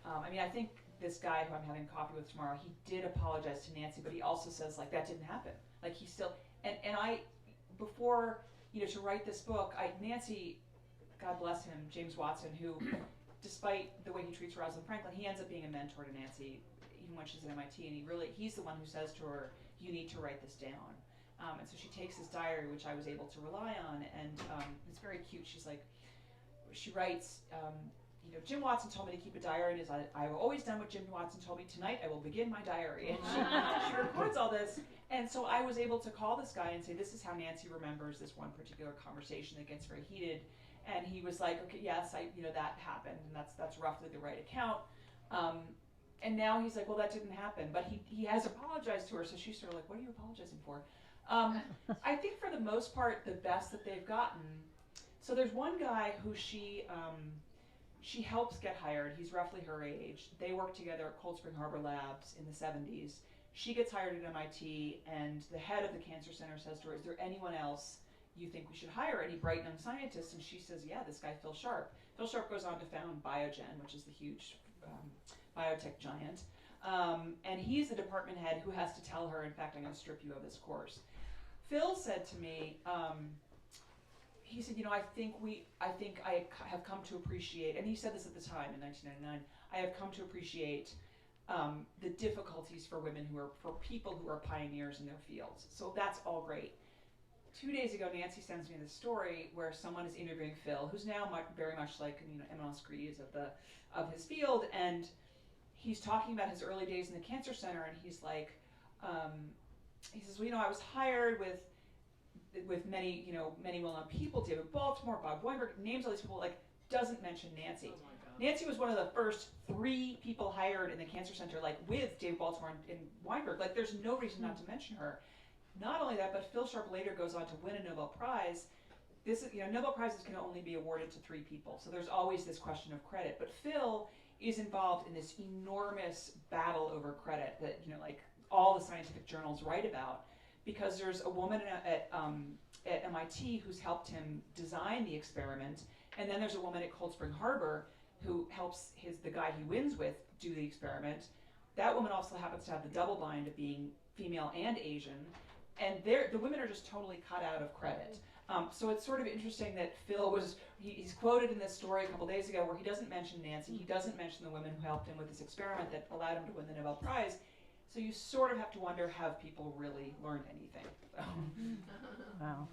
I mean, I think this guy who I'm having coffee with tomorrow, he did apologize to Nancy, but he also says like that didn't happen. Like he still, and I, before, to write this book, Nancy, God bless him, James Watson, who, despite the way he treats Rosalind Franklin, he ends up being a mentor to Nancy, even when she's at MIT, and he's the one who says to her, you need to write this down. And so she takes his diary, which I was able to rely on, and it's very cute. She's like, she writes, Jim Watson told me to keep a diary, and I've always done what Jim Watson told me. Tonight I will begin my diary. And she records all this. And so I was able to call this guy and say, this is how Nancy remembers this one particular conversation that gets very heated. And he was like, okay, yes, that happened, and that's roughly the right account. And now he's like, well, that didn't happen. But he has apologized to her, so she's sort of like, what are you apologizing for? I think for the most part, the best that they've gotten. So there's one guy who she helps get hired. He's roughly her age. They worked together at Cold Spring Harbor Labs in the 70s. she gets hired at MIT, and the head of the cancer center says to her, "Is there anyone else you think we should hire, any bright young scientists?" And she says, "Yeah, this guy Phil Sharp." Phil Sharp goes on to found Biogen, which is the huge biotech giant. And he's the department head who has to tell her, "In fact, I'm going to strip you of this course." Phil said to me, he said, "I think I have come to appreciate," and he said this at the time in 1999, "I have come to appreciate the difficulties for women for people who are pioneers in their fields." So that's all great. 2 days ago, Nancy sends me this story where someone is interviewing Phil, who's now very much like eminence grise of his field, and he's talking about his early days in the cancer center, and he's like, he says, "Well, I was hired with many well-known people, David Baltimore, Bob Weinberg, names all these people, like doesn't mention Nancy." Oh my God. Nancy was one of the first 3 people hired in the cancer center, like with David Baltimore and Weinberg. Like, there's no reason not to mention her. Not only that, but Phil Sharp later goes on to win a Nobel Prize. This is, Nobel Prizes can only be awarded to 3 people, so there's always this question of credit. But Phil is involved in this enormous battle over credit that like all the scientific journals write about, because there's a woman at MIT who's helped him design the experiment, and then there's a woman at Cold Spring Harbor who helps the guy he wins with do the experiment. That woman also happens to have the double bind of being female and Asian, and the women are just totally cut out of credit. So it's sort of interesting that Phil he's quoted in this story a couple days ago where he doesn't mention Nancy, he doesn't mention the women who helped him with this experiment that allowed him to win the Nobel Prize. So you sort of have to wonder, have people really learned anything? So. Wow.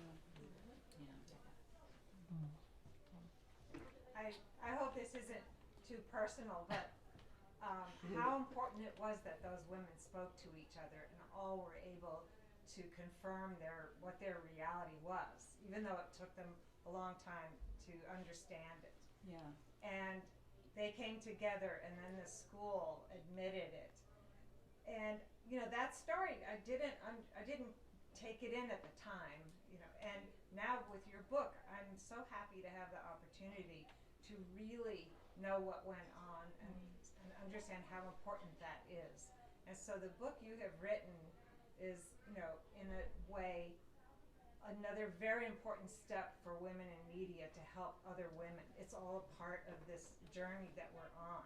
I hope this isn't too personal, but how important it was that those women spoke to each other and all were able to confirm what their reality was, even though it took them a long time to understand it. Yeah. And they came together, and then the school admitted it. And that story, I didn't take it in at the time, and now with your book, I'm so happy to have the opportunity to really know what went on and understand how important that is. And so the book you have written is, in a way, another very important step for women in media to help other women. It's all a part of this journey that we're on.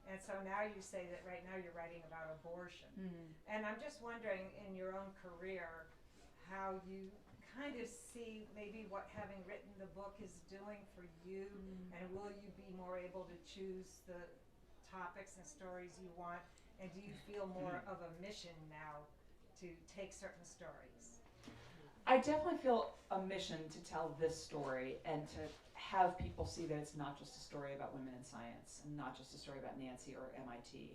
And so now you say that right now you're writing about abortion. Mm-hmm. And I'm just wondering, in your own career, how you kind of see maybe what having written the book is doing for you, and will you be more able to choose the topics and stories you want, and do you feel more of a mission now to take certain stories? I definitely feel a mission to tell this story and to have people see that it's not just a story about women in science and not just a story about Nancy or MIT.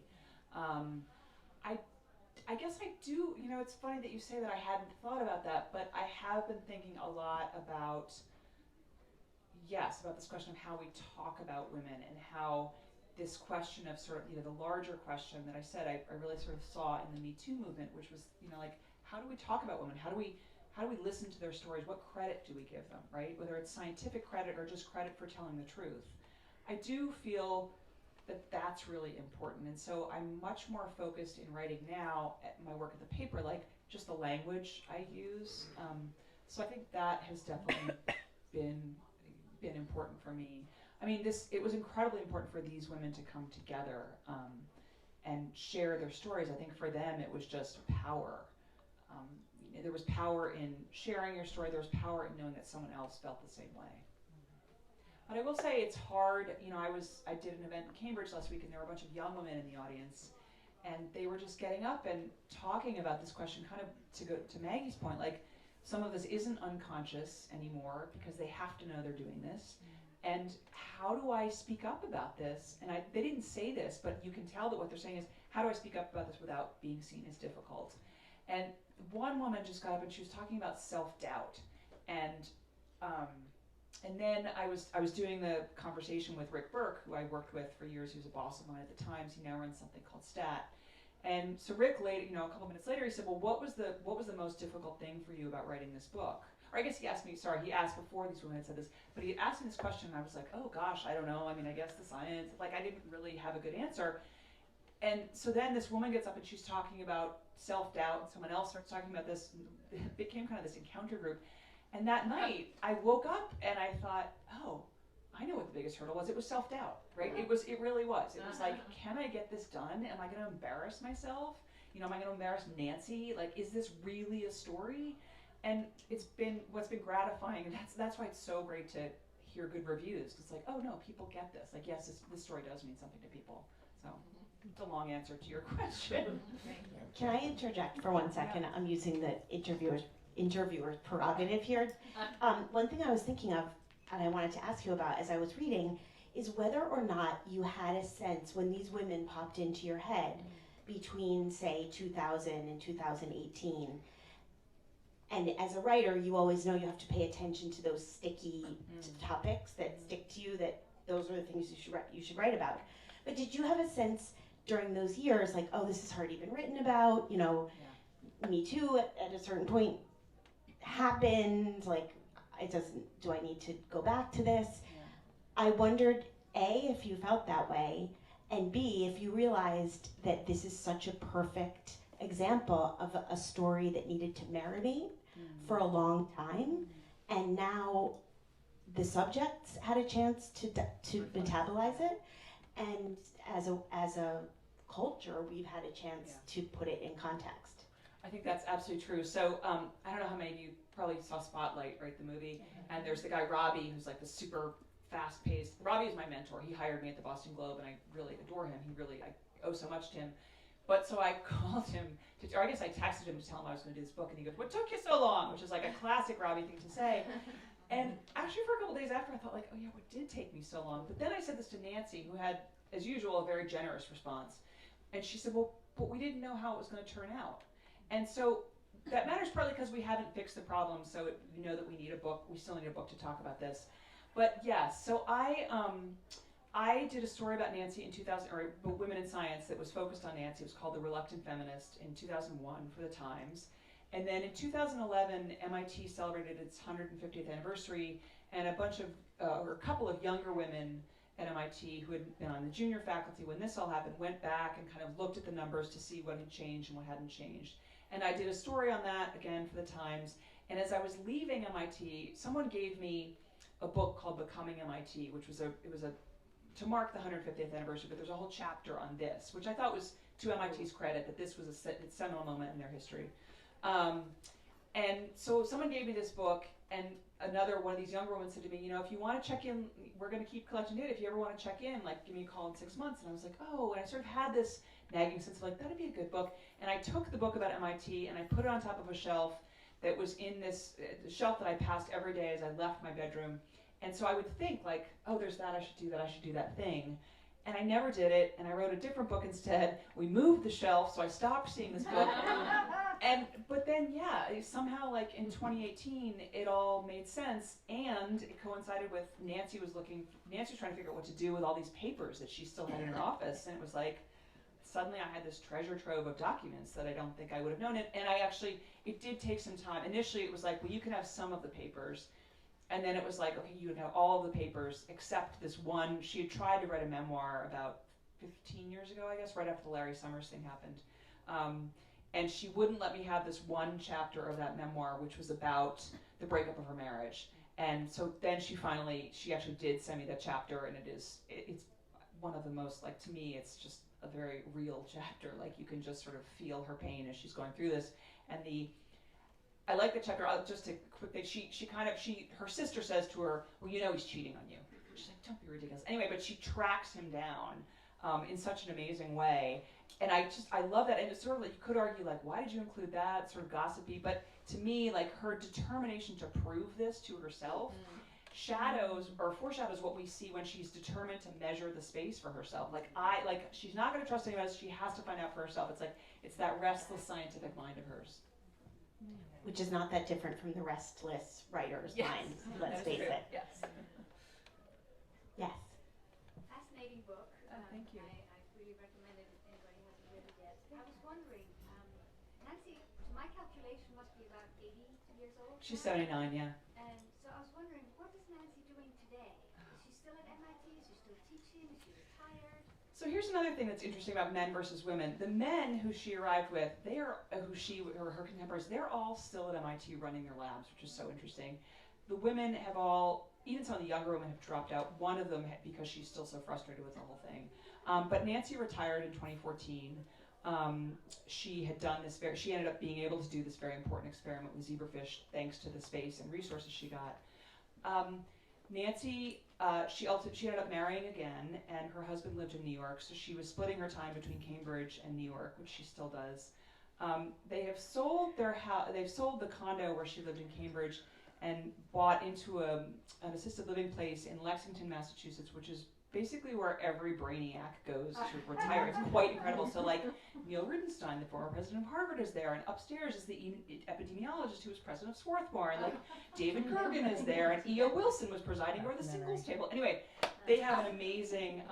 I guess I do, it's funny that you say that. I hadn't thought about that, but I have been thinking a lot about this question of how we talk about women, and how this question of sort of, the larger question that I said I really sort of saw in the Me Too movement, which was, like, how do we talk about women? How do we listen to their stories? What credit do we give them, right? Whether it's scientific credit or just credit for telling the truth. I do feel that that's really important, and so I'm much more focused in writing now at my work at the paper, like just the language I use. So I think that has definitely been important for me. I mean, it was incredibly important for these women to come together and share their stories. I think for them it was just power. There was power in sharing your story. There was power in knowing that someone else felt the same way. But I will say it's hard. I did an event in Cambridge last week, and there were a bunch of young women in the audience, and they were just getting up and talking about this question, kind of to go to Maggie's point, like, some of this isn't unconscious anymore because they have to know they're doing this. And how do I speak up about this? And they didn't say this, but you can tell that what they're saying is, how do I speak up about this without being seen as difficult? And one woman just got up and she was talking about self-doubt. And then I was doing the conversation with Rick Burke, who I worked with for years. He was a boss of mine at the Times. He now runs something called Stat. And so Rick, later, a couple minutes later, he said, "Well, what was the most difficult thing for you about writing this book?" Or I guess he asked before these women had said this, but he asked me this question, and I was like, "Oh gosh, I don't know. I mean, I guess the science." Like, I didn't really have a good answer. And so then this woman gets up and she's talking about self-doubt, and someone else starts talking about this, and it became kind of this encounter group. And that night, I woke up and I thought, oh, I know what the biggest hurdle was. It was self-doubt, right? It really was. It was like, can I get this done? Am I going to embarrass myself? You know, am I going to embarrass Nancy? Like, is this really a story? And what's been gratifying, and that's why it's so great to hear good reviews. It's like, oh no, people get this. Like, yes, this story does mean something to people. So it's a long answer to your question. Can I interject for 1 second? I'm using the interviewer's prerogative here. One thing I was thinking of, and I wanted to ask you about as I was reading, is whether or not you had a sense when these women popped into your head between, say, 2000 and 2018. And as a writer, you always know you have to pay attention to those sticky topics that stick to you, that those are the things you should write about. But did you have a sense during those years, like, oh, this has already been written about, you know, Me Too at a certain point happened, like, do I need to go back to this? I wondered, A, if you felt that way, and B, if you realized that this is such a perfect example of a story that needed to marinate for a long time, and now the subjects had a chance to metabolize it, and as a culture, we've had a chance to put it in context. I think that's absolutely true. So I don't know how many of you probably saw Spotlight, right, the movie, and there's the guy Robbie, who's like the super fast-paced. Robbie is my mentor. He hired me at the Boston Globe, and I really adore him. I owe so much to him. But so I called him, or I guess I texted him to tell him I was going to do this book, and he goes, "What took you so long?" Which is like a classic Robbie thing to say. And actually for a couple days after, I thought like, oh yeah, what did take me so long? But then I said this to Nancy, who had, as usual, a very generous response. And she said, well, but we didn't know how it was going to turn out. And so that matters partly because we haven't fixed the problem, so we know that we need a book. We still need a book to talk about this. But yes, so I did a story about Nancy in 2000, or Women in Science, that was focused on Nancy. It was called The Reluctant Feminist in 2001 for the Times. And then in 2011, MIT celebrated its 150th anniversary, and a couple of younger women at MIT who had been on the junior faculty when this all happened went back and kind of looked at the numbers to see what had changed and what hadn't changed. And I did a story on that, again, for the Times. And as I was leaving MIT, someone gave me a book called Becoming MIT, which was to mark the 150th anniversary, but there's a whole chapter on this, which I thought was to MIT's credit, that this was a seminal moment in their history. And so someone gave me this book, and another one of these younger ones said to me, you know, if you want to check in, we're going to keep collecting data. If you ever want to check in, like, give me a call in 6 months. And I was like, oh, and I sort of had this nagging sense of like, that'd be a good book. And I took the book about MIT and I put it on top of a shelf that was in this shelf that I passed every day as I left my bedroom. And so I would think like, oh, there's that, I should do that thing. And I never did it, and I wrote a different book instead. We moved the shelf, so I stopped seeing this book. But then, somehow, like in 2018, it all made sense, and it coincided with Nancy was trying to figure out what to do with all these papers that she still had in her office, and it was like, suddenly I had this treasure trove of documents that I don't think I would have known it, and it did take some time. Initially, it was like, well, you can have some of the papers. And then it was like, okay, you would have all of the papers except this one. She had tried to write a memoir about 15 years ago, I guess, right after the Larry Summers thing happened. And she wouldn't let me have this one chapter of that memoir, which was about the breakup of her marriage. And so then she actually did send me that chapter, and it's one of the most, like, to me, it's just a very real chapter. Like, you can just sort of feel her pain as she's going through this. And I like the chapter. Just to quickly, her sister says to her, well, you know he's cheating on you. She's like, don't be ridiculous. Anyway, but she tracks him down in such an amazing way. And I love that. And it's sort of like, you could argue, like, why did you include that? It's sort of gossipy. But to me, like, her determination to prove this to herself foreshadows what we see when she's determined to measure the space for herself. Like, she's not going to trust anyone else. She has to find out for herself. It's that restless scientific mind of hers. Which is not that different from the restless writer's mind, let's face it. Yes. Yes. Fascinating book. Thank you. I really recommend it if anybody hasn't read it yet. I was wondering, Nancy, to my calculation, must be about 80 years old. She's now. 79, yeah. And so I was wondering, what is Nancy doing today? Is she still at MIT? Is she still teaching? Is she retired? So here's another thing that's interesting about men versus women. The men who she arrived with, they are, who she or her contemporaries, they're all still at MIT running their labs, which is so interesting. The women have all, even some of the younger women have dropped out. One of them, because she's still so frustrated with the whole thing. But Nancy retired in 2014. She had done this she ended up being able to do this very important experiment with zebrafish thanks to the space and resources she got. Nancy, she ended up marrying again, and her husband lived in New York, so she was splitting her time between Cambridge and New York, which she still does. They have sold their house. They've sold the condo where she lived in Cambridge, and bought into an assisted living place in Lexington, Massachusetts, which is basically where every brainiac goes to retire. It's quite incredible. So like Neil Rudenstein, the former president of Harvard, is there, and upstairs is the epidemiologist who was president of Swarthmore, and like David Gergen is there, and E.O. Wilson was presiding over the singles table. Anyway, they have an amazing,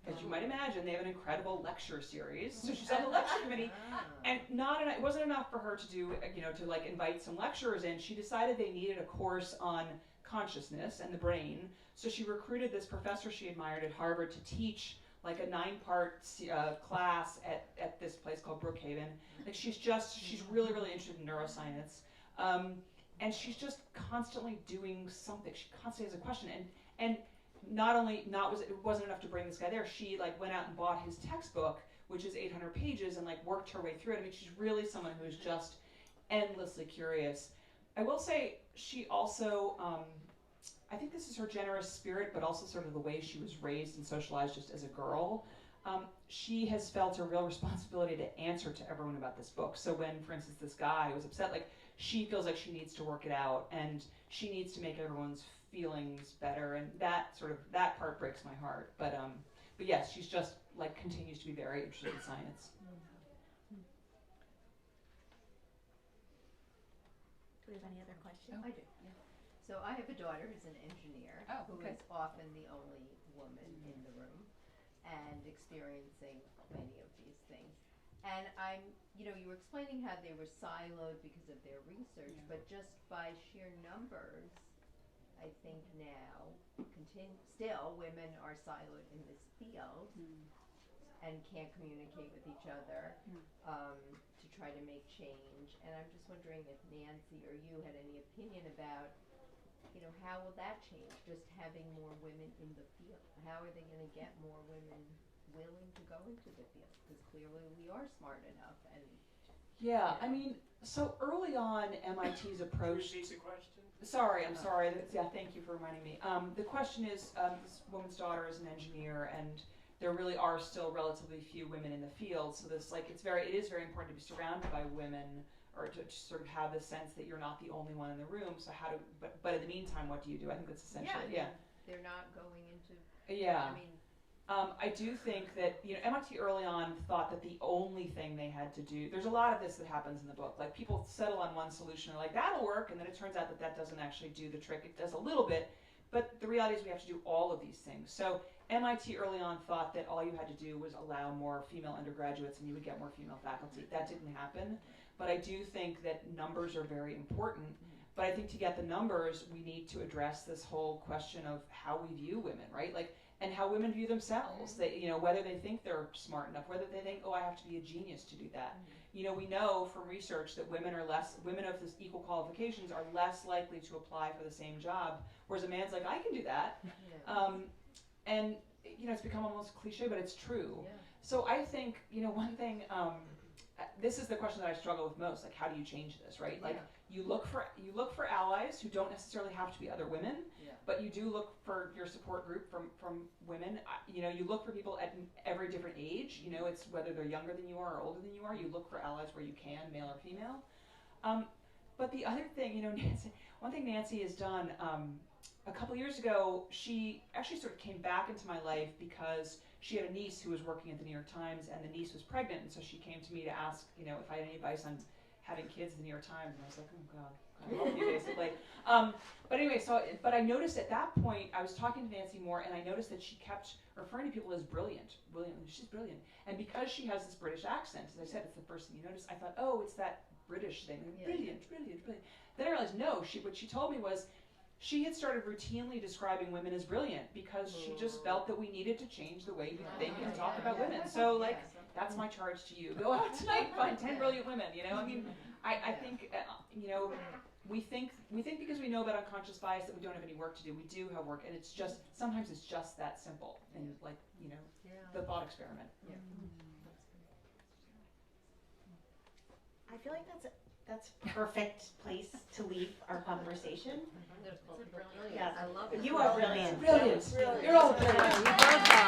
as you might imagine, they have an incredible lecture series. So she's on the lecture committee, and it wasn't enough for her to do, to like invite some lecturers in. She decided they needed a course on consciousness and the brain. So she recruited this professor she admired at Harvard to teach like a 9-part class at this place called Brookhaven. Like she's really, really interested in neuroscience. And she's just constantly doing something. She constantly has a question. And it wasn't enough to bring this guy there. She like went out and bought his textbook, which is 800 pages, and like worked her way through it. I mean, she's really someone who is just endlessly curious. I will say she also, I think this is her generous spirit, but also sort of the way she was raised and socialized just as a girl. She has felt a real responsibility to answer to everyone about this book. So when, for instance, this guy was upset, like she feels like she needs to work it out, and she needs to make everyone's feelings better, and that part breaks my heart. But yes, she's just like continues to be very interested in science. Do we have any other questions? I do. Yeah. So I have a daughter who's an engineer who is often the only woman in the room and experiencing many of these things. And you were explaining how they were siloed because of their research, but just by sheer numbers, I think now, still women are siloed in this field and can't communicate with each other to try to make change. And I'm just wondering if Nancy or you had any opinion about, how will that change? Just having more women in the field. How are they going to get more women willing to go into the field? Because clearly we are smart enough. And yeah, I mean, so early on, MIT's approach. Repeat the question. Sorry, I'm sorry. Thank you for reminding me. The question is, this woman's daughter is an engineer, and there really are still relatively few women in the field. So it is very important to be surrounded by women, or to sort of have the sense that you're not the only one in the room. So but in the meantime, what do you do? I think that's essentially, they're not going into. Yeah. I mean. I do think that MIT early on thought that the only thing they had to do. There's a lot of this that happens in the book. Like people settle on one solution, they're like that'll work, and then it turns out that doesn't actually do the trick. It does a little bit, but the reality is we have to do all of these things. So MIT early on thought that all you had to do was allow more female undergraduates, and you would get more female faculty. That didn't happen, but I do think that numbers are very important. But I think to get the numbers, we need to address this whole question of how we view women, right? Like. And how women view themselves. They, whether they think they're smart enough, whether they think, I have to be a genius to do that. We know from research that women of this equal qualifications are less likely to apply for the same job, whereas a man's like, I can do that. And it's become almost cliche, but it's true. Yeah. So I think, one thing, this is the question that I struggle with most. Like, how do you change this, right? Like, you look for allies who don't necessarily have to be other women. But you do look for your support group from women. You look for people at every different age. It's whether they're younger than you are or older than you are. You look for allies where you can, male or female. But the other thing, one thing Nancy has done, a couple years ago, she actually sort of came back into my life because she had a niece who was working at the New York Times, and the niece was pregnant, and so she came to me to ask, if I had any advice on having kids at the New York Times, and I was like, oh God, I love you, basically. But anyway, but I noticed at that point, I was talking to Nancy more, and I noticed that she kept referring to people as brilliant, she's brilliant. And because she has this British accent, as I said, it's the first thing you notice, I thought, it's that British thing, brilliant. Then I realized, no, what she told me was, she had started routinely describing women as brilliant because she just felt that we needed to change the way we think and talk about women. So, like, that's my charge to you. Go out tonight, find 10 brilliant women, you know? I mean, I think, you know, we think because we know about unconscious bias that we don't have any work to do. We do have work, and it's just, sometimes it's just that simple. And, like, you know, the thought experiment. I feel like that's perfect place to leave our conversation. I'm gonna call it It's a brilliant. Yeah. I love it. You are brilliant. Brilliant. Brilliant. You're all brilliant. You both are.